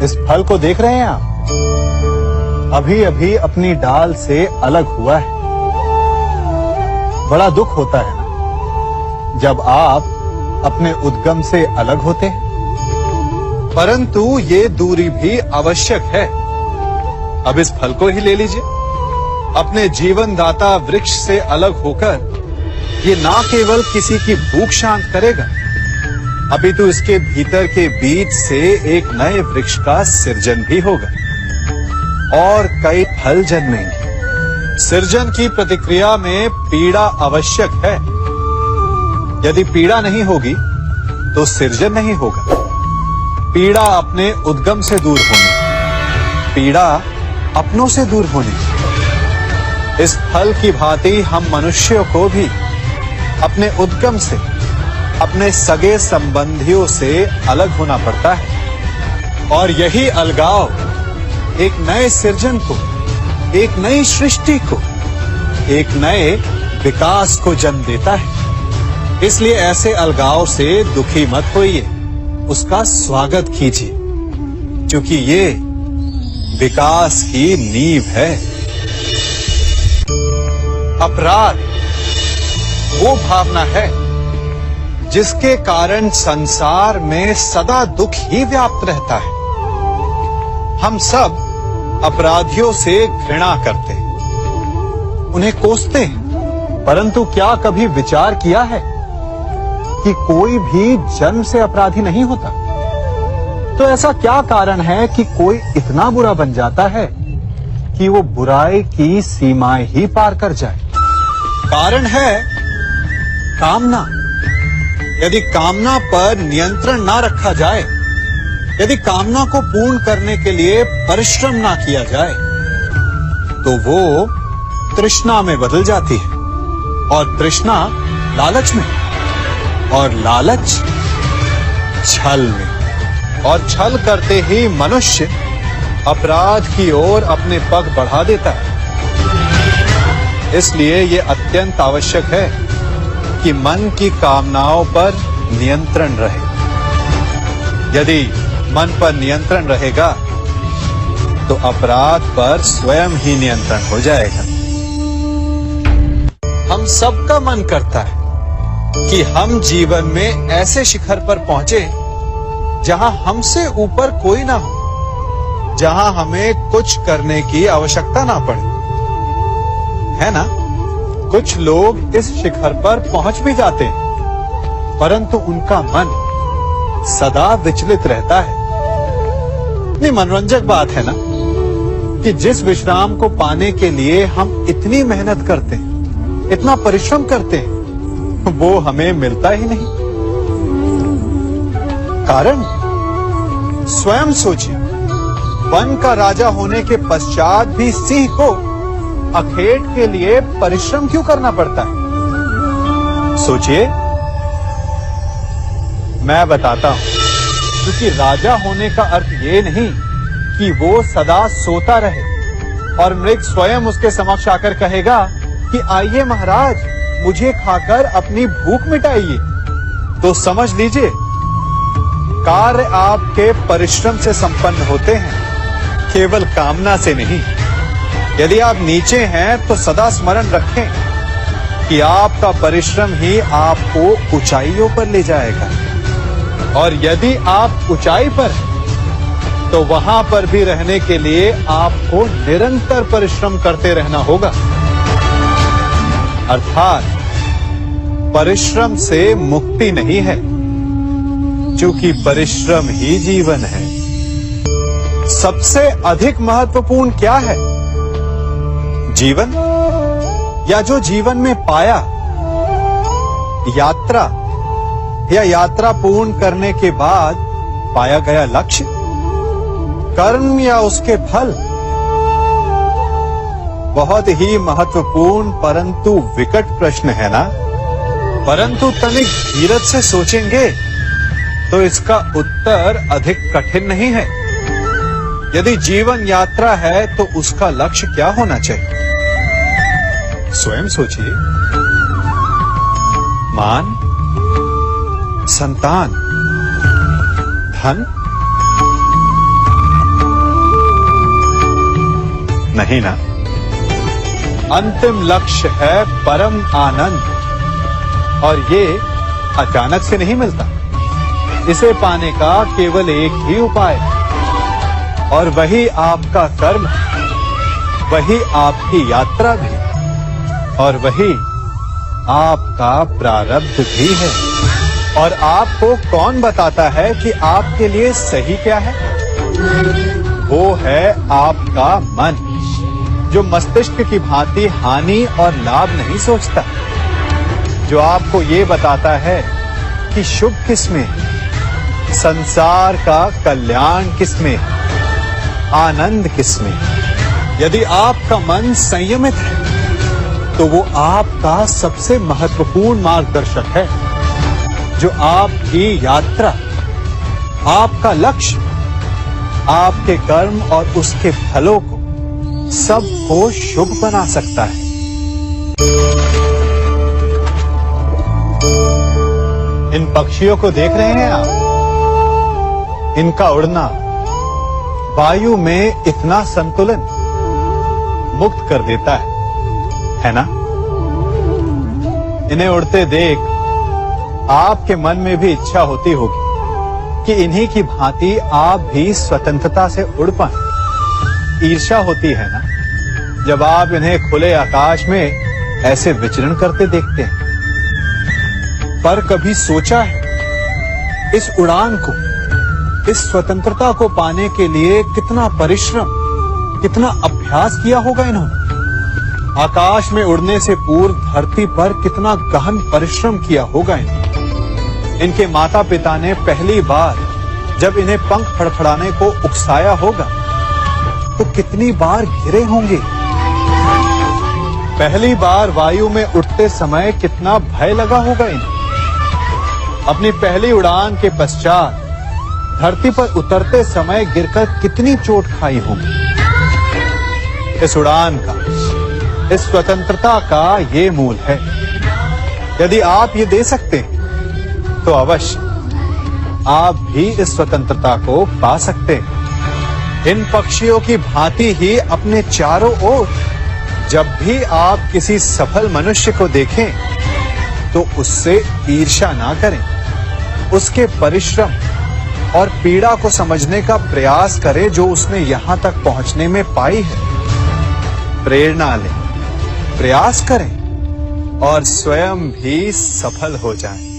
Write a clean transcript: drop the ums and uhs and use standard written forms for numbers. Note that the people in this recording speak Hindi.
इस फल को देख रहे हैं आप? अभी अभी अपनी डाल से अलग हुआ है। बड़ा दुख होता है ना जब आप अपने उद्गम से अलग होते हैं, परंतु ये दूरी भी आवश्यक है। अब इस फल को ही ले लीजिए। अपने जीवनदाता वृक्ष से अलग होकर ये ना केवल किसी की भूख शांत करेगा, अपितु इसके भीतर के बीज से एक नए वृक्ष का सृजन भी होगा और कई फल जन्मेंगे। सृजन की प्रतिक्रिया में पीड़ा आवश्यक है। यदि पीड़ा नहीं होगी तो सृजन नहीं होगा। पीड़ा अपने उद्गम से दूर होने, पीड़ा अपनों से दूर होने। इस फल की भांति हम मनुष्यों को भी अपने उद्गम से, अपने सगे संबंधियों से अलग होना पड़ता है और यही अलगाव एक नए सृजन को, एक नई सृष्टि को, एक नए विकास को जन्म देता है। इसलिए ऐसे अलगाव से दुखी मत होइए, उसका स्वागत कीजिए, क्योंकि ये विकास की नींव है। अपराध वो भावना है जिसके कारण संसार में सदा दुख ही व्याप्त रहता है। हम सब अपराधियों से घृणा करते हैं, उन्हें कोसते हैं, परंतु क्या कभी विचार किया है कि कोई भी जन्म से अपराधी नहीं होता? तो ऐसा क्या कारण है कि कोई इतना बुरा बन जाता है कि वो बुराई की सीमाएं ही पार कर जाए? कारण है कामना। यदि कामना पर नियंत्रण ना रखा जाए, यदि कामना को पूर्ण करने के लिए परिश्रम ना किया जाए, तो वो तृष्णा में बदल जाती है और तृष्णा लालच में, और लालच छल में, और छल करते ही मनुष्य अपराध की ओर अपने पग बढ़ा देता है। इसलिए ये अत्यंत आवश्यक है कि मन की कामनाओं पर नियंत्रण रहे। यदि मन पर नियंत्रण रहेगा तो अपराध पर स्वयं ही नियंत्रण हो जाएगा। हम सबका मन करता है कि हम जीवन में ऐसे शिखर पर पहुंचे जहां हमसे ऊपर कोई ना हो, जहां हमें कुछ करने की आवश्यकता ना पड़े, है ना? कुछ लोग इस शिखर पर पहुंच भी जाते हैं, परंतु उनका मन सदा विचलित रहता है। इतनी मनोरंजक बात है ना कि जिस विश्राम को पाने के लिए हम इतनी मेहनत करते हैं, इतना परिश्रम करते हैं, वो हमें मिलता ही नहीं। कारण स्वयं सोचिए, वन का राजा होने के पश्चात भी सिंह को अखेट के लिए परिश्रम क्यों करना पड़ता है? सोचिए। मैं बताता हूं, क्योंकि राजा होने का अर्थ ये नहीं कि वो सदा सोता रहे और मृग स्वयं उसके समक्ष आकर कहेगा कि आइए महाराज, मुझे खाकर अपनी भूख मिटाइए। तो समझ लीजिए, कार्य आपके परिश्रम से संपन्न होते हैं, केवल कामना से नहीं। यदि आप नीचे हैं तो सदा स्मरण रखें कि आपका परिश्रम ही आपको ऊंचाइयों पर ले जाएगा, और यदि आप ऊंचाई पर हैं तो वहां पर भी रहने के लिए आपको निरंतर परिश्रम करते रहना होगा। अर्थात परिश्रम से मुक्ति नहीं है, क्योंकि परिश्रम ही जीवन है। सबसे अधिक महत्वपूर्ण क्या है? जीवन, या जो जीवन में पाया, यात्रा, या यात्रा पूर्ण करने के बाद पाया गया लक्ष्य, कर्म या उसके फल? बहुत ही महत्वपूर्ण परंतु विकट प्रश्न है ना? परंतु तनिक धीरज से सोचेंगे तो इसका उत्तर अधिक कठिन नहीं है। यदि जीवन यात्रा है तो उसका लक्ष्य क्या होना चाहिए? स्वयं सोचिए। मान, संतान, धन, नहीं ना। अंतिम लक्ष्य है परम आनंद, और ये अचानक से नहीं मिलता। इसे पाने का केवल एक ही उपाय है, और वही आपका कर्म है, वही आपकी यात्रा भी, और वही आपका प्रारब्ध भी है। और आपको कौन बताता है कि आपके लिए सही क्या है? वो है आपका मन, जो मस्तिष्क की भांति हानि और लाभ नहीं सोचता, जो आपको ये बताता है कि शुभ किसमें है, संसार का कल्याण किसमें है, आनंद किसमें है। यदि आपका मन संयमित है तो वो आपका सबसे महत्वपूर्ण मार्गदर्शक है, जो आपकी यात्रा, आपका लक्ष्य, आपके कर्म और उसके फलों को सबको शुभ बना सकता है। इन पक्षियों को देख रहे हैं आप? इनका उड़ना वायु में इतना संतुलन मुक्त कर देता है ना? इन्हें उड़ते देख आपके मन में भी इच्छा होती होगी कि इन्हीं की भांति आप भी स्वतंत्रता से उड़ पाएं। ईर्ष्या होती है ना, जब आप इन्हें खुले आकाश में ऐसे विचरण करते देखते हैं। पर कभी सोचा है इस उड़ान को, इस स्वतंत्रता को पाने के लिए कितना परिश्रम, कितना अभ्यास किया होगा इन्होंने? आकाश में उड़ने से पूर्व धरती पर कितना गहन परिश्रम किया होगा इन्होंने। इनके माता पिता ने पहली बार जब इन्हें पंख फड़फड़ाने को उकसाया होगा तो कितनी बार गिरे होंगे। पहली बार वायु में उड़ते समय कितना भय लगा होगा इन्हें। अपनी पहली उड़ान के पश्चात धरती पर उतरते समय गिरकर कितनी चोट खाई होगी। इस उड़ान का, इस स्वतंत्रता का ये मूल है। यदि आप ये दे सकते हैं तो अवश्य आप भी इस स्वतंत्रता को पा सकते हैं। इन पक्षियों की भांति ही अपने चारों ओर जब भी आप किसी सफल मनुष्य को देखें तो उससे ईर्ष्या ना करें, उसके परिश्रम और पीड़ा को समझने का प्रयास करें जो उसने यहां तक पहुंचने में पाई है। प्रेरणा लें, प्रयास करें और स्वयं भी सफल हो जाएं।